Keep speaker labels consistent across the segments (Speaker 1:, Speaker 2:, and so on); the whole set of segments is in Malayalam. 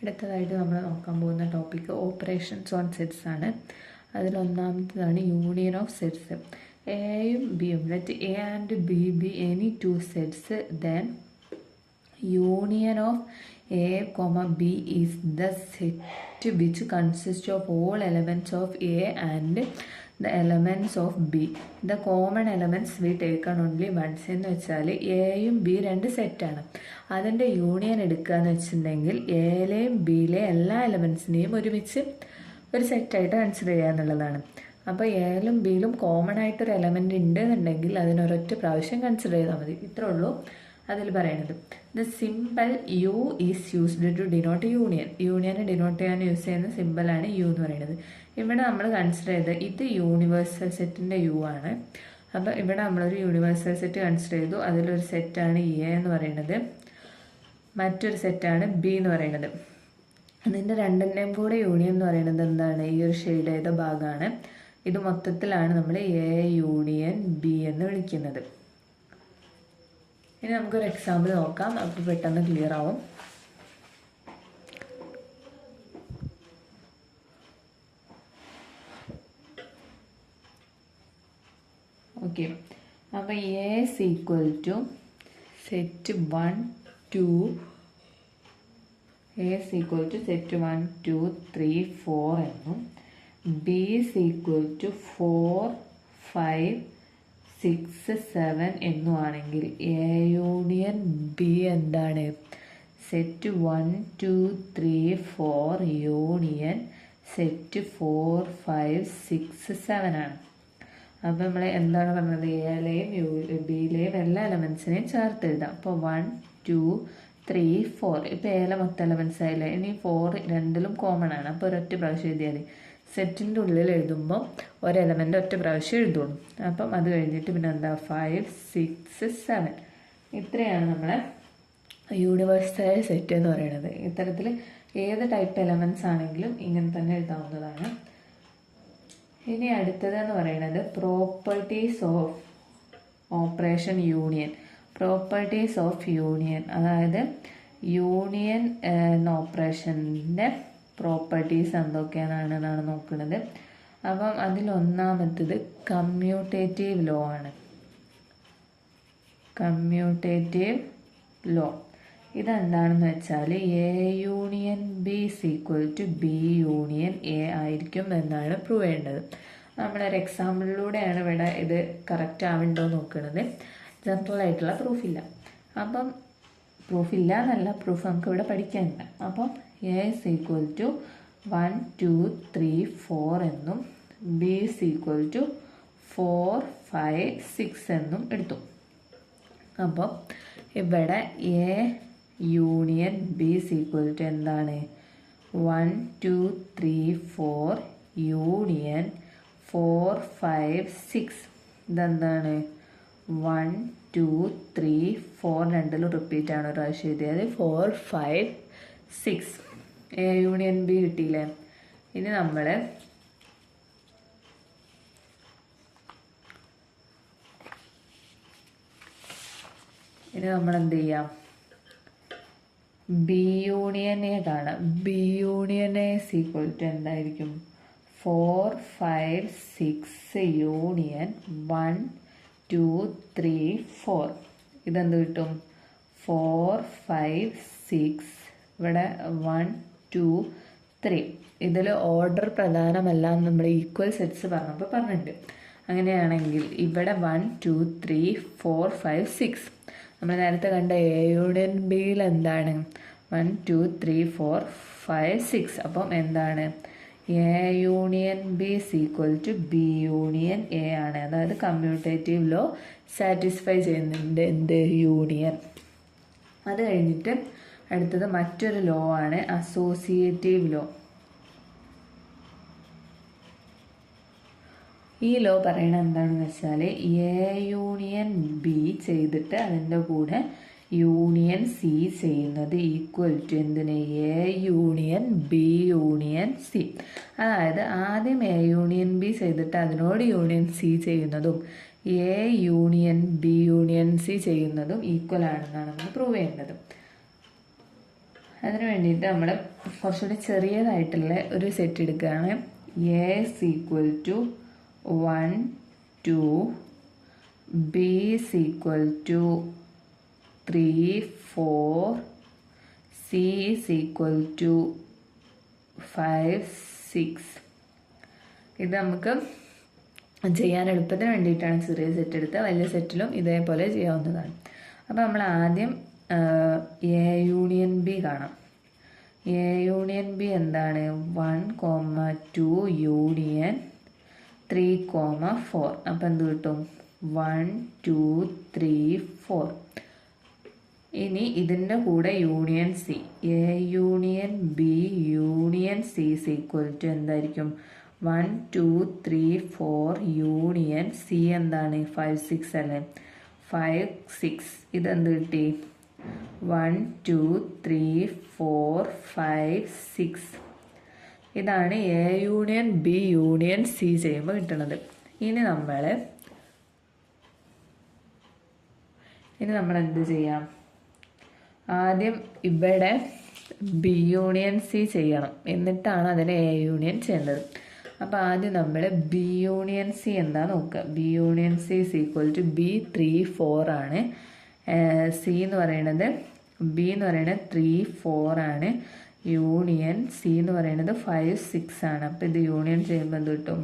Speaker 1: അടുത്തതായിട്ട് നമ്മൾ നോക്കാൻ പോകുന്ന ടോപ്പിക്ക് ഓപ്പറേഷൻസ് ഓൺ സെറ്റ്സ് ആണ്. അതിലൊന്നാമത്തേതാണ് യൂണിയൻ ഓഫ് സെറ്റ്സ്. എയും ബിയും, let A and B be any two sets, then union of A comma B is the set which consist of all elements of A and the elements of B. The common elements we taken only once. എന്ന് വെച്ചാൽ എയും ബി രണ്ട് സെറ്റാണ്. അതിൻ്റെ യൂണിയൻ എടുക്കുക എന്ന് വെച്ചിട്ടുണ്ടെങ്കിൽ എയിലെയും ബിയിലെയും എല്ലാ എലമെൻറ്റ്സിനെയും ഒരുമിച്ച് ഒരു സെറ്റായിട്ട് കൺസിഡർ ചെയ്യുക എന്നുള്ളതാണ്. അപ്പോൾ എയിലും ബിയിലും കോമൺ ആയിട്ടൊരു എലമെൻറ്റ് ഉണ്ട് എന്നുണ്ടെങ്കിൽ അതിനൊരൊറ്റ പ്രാവശ്യം കൺസിഡർ ചെയ്താൽ മതി. ഇത്രേ ഉള്ളൂ അതിൽ പറയുന്നത്. The symbol U is used to denote union. യൂണിയനെ ഡിനോട്ട് ചെയ്യാൻ യൂസ് ചെയ്യുന്ന സിമ്പിളാണ് യു എന്ന് പറയുന്നത്. ഇവിടെ നമ്മൾ കൺസിഡർ ചെയ്ത് ഇത് യൂണിവേഴ്സൽ സെറ്റിൻ്റെ യു ആണ്. അപ്പോൾ ഇവിടെ നമ്മളൊരു യൂണിവേഴ്സൽ സെറ്റ് കൺസിഡർ ചെയ്തു. അതിലൊരു സെറ്റാണ് എ എന്ന് പറയുന്നത്, മറ്റൊരു സെറ്റാണ് ബി എന്ന് പറയുന്നത്. അതിൻ്റെ രണ്ടിൻ്റെയും കൂടെ യൂണിയൻ എന്ന് പറയുന്നത് എന്താണ്? ഈ ഒരു ഷെയ്ഡ് ചെയ്ത ഭാഗമാണ്. ഇത് മൊത്തത്തിലാണ് നമ്മൾ എ യൂണിയൻ ബി എന്ന് വിളിക്കുന്നത്. ഇനി നമുക്കൊരു എക്സാമ്പിൾ നോക്കാം, അപ്പോൾ പെട്ടെന്ന് ക്ലിയർ ആവും. ഓക്കെ, അപ്പോൾ A is equal to set 1 2, A is equal to set 1 2 3 4 എന്നും, ബി ഇസ് ഈക്വൽ ടു 4 5 6 7 എന്നുമാണെങ്കിൽ എ യൂണിയൻ ബി എന്താണ്? സെറ്റ് 1 2 3 4 യൂണിയൻ സെറ്റ് 4 5 6 7 ആണ്. അപ്പോൾ നമ്മൾ എന്താണ് പറഞ്ഞത്? എയിലെയും ബിയിലെയും എല്ലാ എലമെൻസിനെയും ചേർത്ത് എഴുതാം. അപ്പോൾ 1 2 3 4 ഇപ്പോൾ എയിലെ മൊത്തം എലമെൻസ് ആയില്ലേ. ഇനി 4 രണ്ടിലും കോമൺ ആണ്. അപ്പോൾ ഒരൊറ്റ പ്രാവശ്യം എഴുതിയാൽ മതി. സെറ്റിൻ്റെ ഉള്ളിൽ എഴുതുമ്പോൾ ഒരു എലമെൻ്റ് ഒറ്റ പ്രാവശ്യം എഴുതുള്ളൂ. അപ്പം അത് കഴിഞ്ഞിട്ട് പിന്നെ എന്താ 5 6 7 ഇത്രയാണ് നമ്മളെ യൂണിവേഴ്സൽ സെറ്റ് എന്ന് പറയുന്നത്. ഇത്തരത്തിൽ ഏത് ടൈപ്പ് എലമെൻറ്റ്സ് ആണെങ്കിലും ഇങ്ങനെ തന്നെ എഴുതാവുന്നതാണ്. ഇനി അടുത്തതെന്ന് പറയുന്നത് properties of operation union. Properties of union, അതായത് യൂണിയൻ എന്ന ഓപ്പറേഷൻ്റെ പ്രോപ്പർട്ടീസ് എന്തൊക്കെയാണെന്നാണ് നോക്കുന്നത്. അപ്പം അതിലൊന്നാമത്തത് കമ്മ്യൂട്ടേറ്റീവ് ലോ ആണ്. കമ്മ്യൂട്ടേറ്റീവ് ലോ ഇതെന്താണെന്ന് വെച്ചാൽ A union B is equal to B union A ആയിരിക്കും എന്നാണ് പ്രൂവ് ചെയ്യേണ്ടത്. നമ്മളൊരു എക്സാമ്പിളിലൂടെയാണ് ഇവിടെ ഇത് കറക്റ്റ് ആവുന്നുണ്ടോ നോക്കുന്നത്. ജനറൽ ആയിട്ടുള്ള പ്രൂഫില്ല. അപ്പം പ്രൂഫില്ല എന്നല്ല, പ്രൂഫ് നമുക്ക് ഇവിടെ പഠിക്കാനില്ല. അപ്പം എ ഇസ് ഈക്വൽ ടു 1 2 3 4 എന്നും ബി ഇസ് ഈക്വൽ ടു 4 5 6 എന്നും എടുത്തു. അപ്പം ഇവിടെ A union B is equal to എന്താണ്? 1 2 3 4 യൂണിയൻ 4 5 6. ഇതെന്താണ്? 1 2 3 4 രണ്ടിലും റിപ്പീറ്റ് ആണ് ഒരു പ്രാവശ്യം എഴുതിയത്. 4 5 6 എ യൂണിയൻ ബി കിട്ടിയില്ലേ. ഇനി നമ്മൾ എന്ത് ചെയ്യാം? ബി യൂണിയനെ കാണാം. ബി യൂണിയനെ ഈക്വൽ ടു എന്തായിരിക്കും? 4 5 6 യൂണിയൻ 1 2 3 4. ഇതെന്ത് കിട്ടും? 4 5 6. ഇവിടെ 1 2 3. ഇതിൽ ഓർഡർ പ്രധാനമല്ല എന്ന് നമ്മൾ ഈക്വൽ സെറ്റ്സ് പറഞ്ഞപ്പോൾ പറഞ്ഞിട്ടുണ്ട്. അങ്ങനെയാണെങ്കിൽ ഇവിടെ 1 2 3 4 5 6. നമ്മൾ നേരത്തെ കണ്ട എ യൂണിയൻ ബിയിൽ എന്താണ്? 1 2 3 4 5 6. അപ്പം എന്താണ്? A union B is equal to B union A ആണ്. അതായത് കമ്മ്യൂട്ടേറ്റീവ് ലോ സാറ്റിസ്ഫൈ ചെയ്യുന്നുണ്ട് എന്ത്? യൂണിയൻ. അത് കഴിഞ്ഞിട്ട് അടുത്തത് മറ്റൊരു ലോ ആണ് അസോസിയേറ്റീവ് ലോ. ഈ ലോ പറയണത് എന്താണെന്ന് വെച്ചാൽ എ യൂണിയൻ ബി ചെയ്തിട്ട് അതിൻ്റെ കൂടെ യൂണിയൻ സി ചെയ്യുന്നത് ഈക്വൽ ടു എന്തിന്? A union B union C. അതായത് ആദ്യം എ യൂണിയൻ ബി ചെയ്തിട്ട് അതിനോട് യൂണിയൻ സി ചെയ്യുന്നതും A union B union C ചെയ്യുന്നതും ഈക്വൽ ആണെന്നാണ് നമ്മൾ പ്രൂവ് ചെയ്യേണ്ടത്. അതിന് വേണ്ടിയിട്ട് നമ്മൾ കുറച്ചുകൂടി ചെറിയതായിട്ടുള്ള ഒരു സെറ്റ് എടുക്കുകയാണ്. A is equal to 1 2, B is equal to 3 4, C is equal to 5 6. ഇത് നമുക്ക് ചെയ്യാൻ എളുപ്പത്തിന് വേണ്ടിയിട്ടാണ് ചെറിയ സെറ്റ് എടുത്ത്. വലിയ സെറ്റിലും ഇതേപോലെ ചെയ്യാവുന്നതാണ്. അപ്പോൾ നമ്മൾ ആദ്യം എ യൂണിയൻ ബി കാണാം. എ യൂണിയൻ ബി എന്താണ്? 1, 2 യൂണിയൻ 3, 4. അപ്പം എന്ത് കിട്ടും? 1 2 3 4. ഇനി ഇതിൻ്റെ കൂടെ union C, A union B union C is equal to എന്തായിരിക്കും? 1 2 3 4 യൂണിയൻ സി എന്താണ്? 5 6 അല്ലേ? 5 6. ഇതെന്ത് കിട്ടി? 1 2 3 4 5 6. ഇതാണ് A union B union C ചെയ്യുമ്പോൾ കിട്ടുന്നത്. ഇനി നമ്മൾ എന്ത് ചെയ്യാം? ആദ്യം ഇവിടെ ബി യൂണിയൻ സി ചെയ്യണം, എന്നിട്ടാണ് അതിനെ എ യൂണിയൻ ചെയ്യേണ്ടത്. അപ്പോൾ ആദ്യം നമ്മൾ ബി യൂണിയൻ സി എന്താ നോക്കുക. B union C is equal to B 3 4 ആണ്. സി എന്ന് പറയുന്നത് ബി എന്ന് പറയുന്നത് 3 4 ആണ്. യൂണിയൻ സി എന്ന് പറയുന്നത് 5 6 ആണ്. അപ്പോൾ ഇത് യൂണിയൻ ചെയ്യുമ്പോൾ എന്ത് കിട്ടും?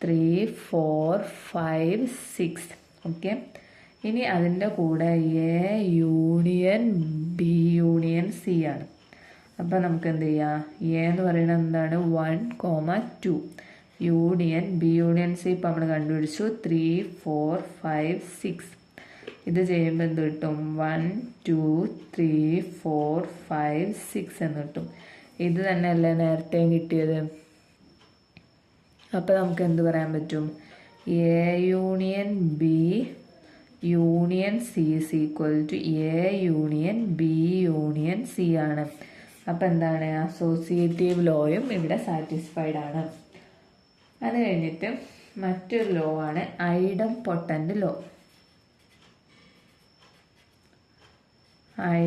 Speaker 1: 3 4 5 6. ഓക്കെ. ഇനി അതിൻ്റെ കൂടെ A union B union C ആണ്. അപ്പോൾ നമുക്ക് എന്ത് ചെയ്യാം? എ എന്ന് പറയുന്നത് എന്താണ്? 1, 2 യൂണിയൻ ബി യൂണിയൻ സി ഇപ്പോൾ നമ്മൾ കണ്ടുപിടിച്ചു. 3 4 5 6. ഇത് ചെയ്യുമ്പോൾ എന്ത് കിട്ടും? 1 2 3 4 5 6 എന്ന് കിട്ടും. ഇത് തന്നെയല്ലേ നേരത്തെയും കിട്ടിയത്. അപ്പോൾ നമുക്ക് എന്ത് പറയാൻ പറ്റും? A union B union C is equal to A union B union C ആണ്. അപ്പം എന്താണ്? അസോസിയേറ്റീവ് ലോയും ഇവിടെ സാറ്റിസ്ഫൈഡ് ആണ്. അത് കഴിഞ്ഞിട്ട് മറ്റൊരു ലോ ആണ് ഐഡംപൊട്ടൻ്റ് ലോ.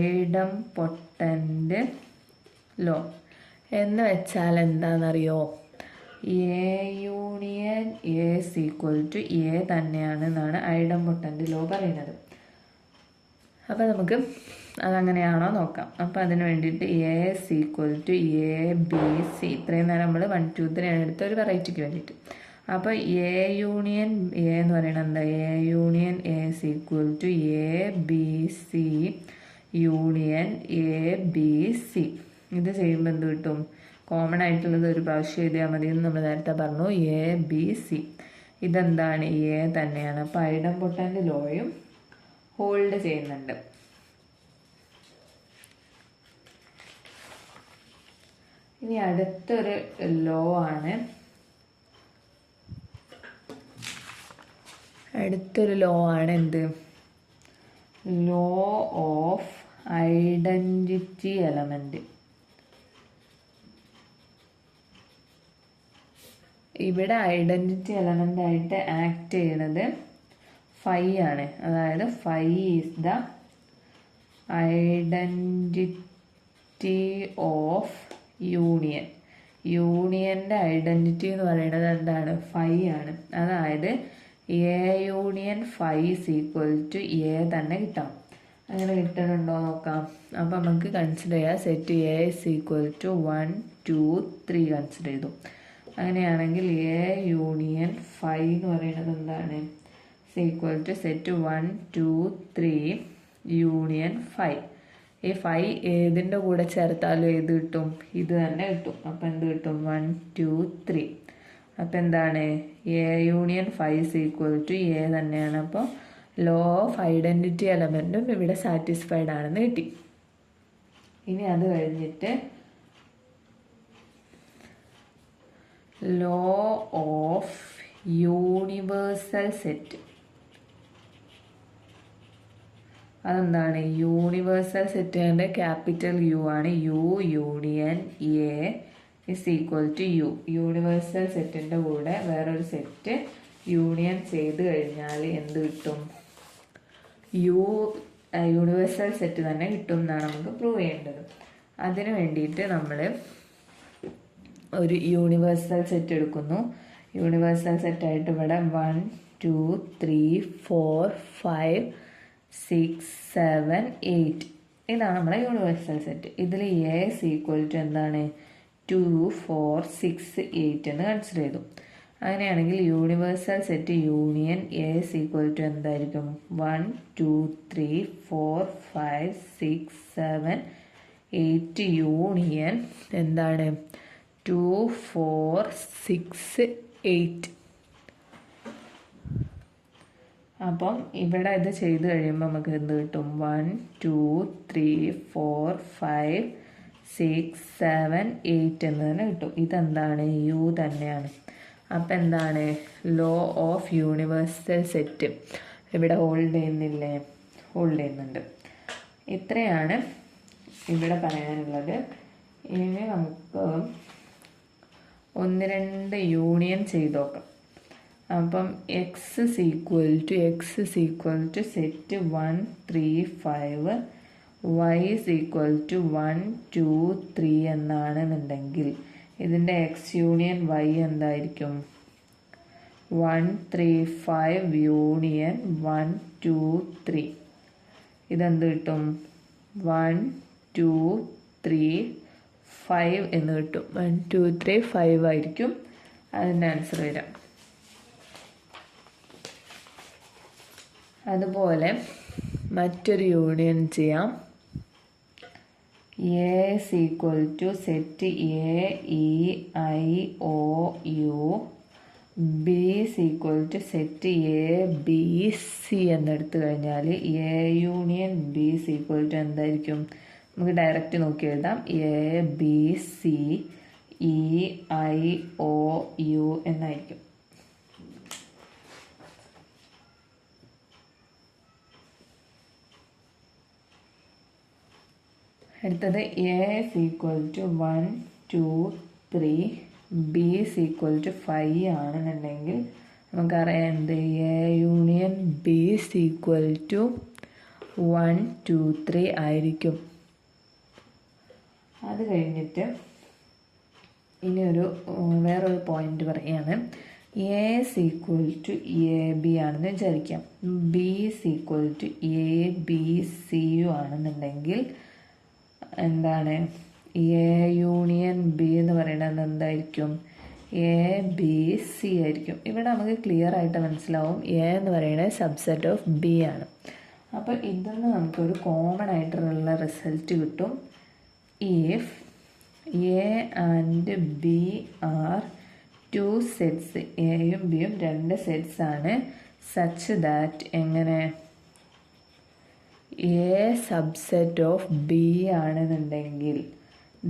Speaker 1: ഐഡംപൊട്ടൻ്റ് ലോ എന്ന് വെച്ചാൽ എന്താണെന്നറിയോ? A union A is equal to A തന്നെയാണെന്നാണ് ഐഡംപൊട്ടൻ്റ് ലോ പറയുന്നത്. അപ്പോൾ നമുക്ക് അതങ്ങനെയാണോ നോക്കാം. അപ്പോൾ അതിന് വേണ്ടിയിട്ട് A is equal to A B C, ഇത്രയും നേരം നമ്മൾ 1 2 3 ആണ് എടുത്ത ഒരു വെറൈറ്റിക്ക് വേണ്ടിയിട്ട്. അപ്പോൾ എ യൂണിയൻ എ എന്ന് പറയുന്നത് എന്താ? A union A is equal to A B C union A B C. ഇത് ചെയ്യുമ്പോൾ എന്ത് കിട്ടും? കോമൺ ആയിട്ടുള്ളത് ഒരു പ്രാവശ്യം എഴുതിയാൽ മതി എന്ന് നമ്മൾ നേരത്തെ പറഞ്ഞു. എ ബി സി ഇതെന്താണ്? എ തന്നെയാണ്. അപ്പോൾ ഐഡംപൊട്ടൻ്റ് ലോയും ഹോൾഡ് ചെയ്യുന്നുണ്ട്. ഇനി അടുത്തൊരു ലോ ആണ്. എന്ത്? Law of identity element. ഇവിടെ ഐഡന്റിറ്റി എലമെന്റ് ആയിട്ട് ആക്ട് ചെയ്യുന്നത് ഫൈ ആണ്. അതായത് phi is the identity of union. യൂണിയൻ്റെ ഐഡന്റിറ്റി എന്ന് പറയുന്നത് എന്താണ്? ഫൈ ആണ്. അതായത് A union phi is equal to A തന്നെ കിട്ടാം. അങ്ങനെ കിട്ടുന്നുണ്ടോ നോക്കാം. അപ്പം നമുക്ക് കൺസിഡർ ചെയ്യാം. Set A is equal to 1 2 3 consider ചെയ്തു. അങ്ങനെയാണെങ്കിൽ എ യൂണിയൻ ഫൈ എന്ന് പറയുന്നത് എന്താണ്? Equal to set 1 2 3 union phi. ഈ ഫൈ ഏതിൻ്റെ കൂടെ ചേർത്താലും ഏത് കിട്ടും? ഇത് തന്നെ കിട്ടും. അപ്പം എന്ത് കിട്ടും? 1 2 3. അപ്പം എന്താണ്? A union phi is equal to A തന്നെയാണ്. അപ്പോൾ ലോ ഓഫ് ഐഡന്റിറ്റി എലമെൻറ്റും ഇവിടെ സാറ്റിസ്ഫൈഡ് ആണെന്ന് കിട്ടി. ഇനി അത് കഴിഞ്ഞിട്ട് ലോ ഓഫ് യൂണിവേഴ്സൽ സെറ്റ്. അതെന്താണ്? യൂണിവേഴ്സൽ സെറ്റിൻ്റെ ക്യാപിറ്റൽ യു ആണ്. U union A is equal to U. Universal സെറ്റിൻ്റെ കൂടെ വേറൊരു സെറ്റ് യൂണിയൻ ചെയ്ത് കഴിഞ്ഞാൽ എന്ത് കിട്ടും? യൂണിവേഴ്സൽ സെറ്റ് തന്നെ കിട്ടും എന്നാണ് നമുക്ക് പ്രൂവ് ചെയ്യേണ്ടത്. അതിന് വേണ്ടിയിട്ട് നമ്മൾ ഒരു യൂണിവേഴ്സൽ സെറ്റ് എടുക്കുന്നു. യൂണിവേഴ്സൽ സെറ്റായിട്ട് ഇവിടെ 1 2 3 4 5 6 7 8 ഇതാണ് നമ്മുടെ യൂണിവേഴ്സൽ സെറ്റ്. ഇതിൽ എ is equal to എന്താണ് 2 4 6 8 എന്ന് കൺസിഡർ ചെയ്തു. അങ്ങനെയാണെങ്കിൽ universal set union A is equal to എന്തായിരിക്കും 1 2 3 4 5 6 7 8 യൂണിയൻ എന്താണ് 2 4 6 8. അപ്പം ഇവിടെ ഇത് ചെയ്ത് കഴിയുമ്പോൾ നമുക്ക് എന്ത് കിട്ടും 1 2 3 4 5 6 7 8 എന്ന് തന്നെ കിട്ടും. ഇതെന്താണ് യു തന്നെയാണ്. അപ്പം എന്താണ് ലോ ഓഫ് യൂണിവേഴ്സൽ സെറ്റ് ഇവിടെ ഹോൾഡ് ചെയ്യുന്നില്ലേ? ഹോൾഡ് ചെയ്യുന്നുണ്ട്. ഇത്രയാണ് ഇവിടെ പറയാനുള്ളത്. ഇനി നമുക്ക് 1 2 യൂണിയൻ ചെയ്ത് നോക്കാം. അപ്പം X is equal to set 1 3 5 y is equal to 1 2 3 എന്നാണെന്നുണ്ടെങ്കിൽ ഇതിൻ്റെ എക്സ് യൂണിയൻ വൈ എന്തായിരിക്കും 1 3 5 യൂണിയൻ 1 2 3. ഇതെന്ത് കിട്ടും 1 2 3 5 എന്ന് കിട്ടും. 1 2 3 5 ആയിരിക്കും അതിൻ്റെ ആൻസർ വരാം. അതുപോലെ മറ്റൊരു യൂണിയൻ ചെയ്യാം. A is equal to set A E I O U. B is equal to set A B C എന്നെടുത്തു കഴിഞ്ഞാൽ A union B is equal to എന്തായിരിക്കും? നമുക്ക് ഡയറക്റ്റ് നോക്കി എഴുതാം. A B C E I O U എന്നായിരിക്കും. അടുത്തത് A is equal to 1 2 3 B is equal to 5 ആണെന്നുണ്ടെങ്കിൽ നമുക്കറിയാം എന്ത് A union B is equal to 1 2 3 ആയിരിക്കും. അത് കഴിഞ്ഞിട്ട് ഇനിയൊരു വേറൊരു പോയിന്റ് പറയുകയാണ്. A is equal to A B ആണെന്ന് വിചാരിക്കാം. B is equal to A B C U ആണെന്നുണ്ടെങ്കിൽ എന്താണ് എ യൂണിയൻ ബി എന്ന് പറയുന്നത് എന്തായിരിക്കും എ ബി സി ആയിരിക്കും. ഇവിടെ നമുക്ക് ക്ലിയർ ആയിട്ട് മനസ്സിലാവും എ എന്ന് പറയുന്നത് സബ്സെറ്റ് ഓഫ് ബി ആണ്. അപ്പോൾ ഇതിൽ നിന്ന് നമുക്കൊരു കോമൺ ആയിട്ടുള്ള റിസൾട്ട് കിട്ടും. If A and B are 2 sets, എയും ബിയും 2 സെറ്റ്സ് ആണ്. സച്ച് ദാറ്റ് എങ്ങനെ എ സബ്സെറ്റ് ഓഫ് ബി ആണെന്നുണ്ടെങ്കിൽ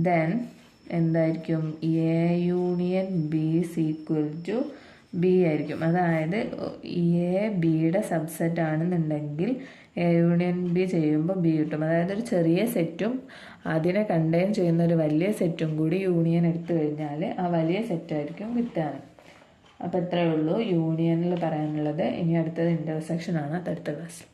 Speaker 1: ദെൻ എന്തായിരിക്കും A union B is equal to B ആയിരിക്കും. അതായത് എ ബിയുടെ സബ്സെറ്റ് ആണെന്നുണ്ടെങ്കിൽ എ യൂണിയൻ ബി ചെയ്യുമ്പോൾ ബി കിട്ടും. അതായത് ഒരു ചെറിയ സെറ്റും അതിനെ കണ്ടെയ്ൻ ചെയ്യുന്ന ഒരു വലിയ സെറ്റും കൂടി യൂണിയൻ എടുത്തു കഴിഞ്ഞാൽ ആ വലിയ സെറ്റായിരിക്കും കിട്ടാൻ. അപ്പോൾ ഇത്രയേ ഉള്ളൂ യൂണിയനിൽ പറയാനുള്ളത്. ഇനി അടുത്തത് ഇൻ്റർസെക്ഷൻ ആണ്. അടുത്ത ക്ലാസ്സിൽ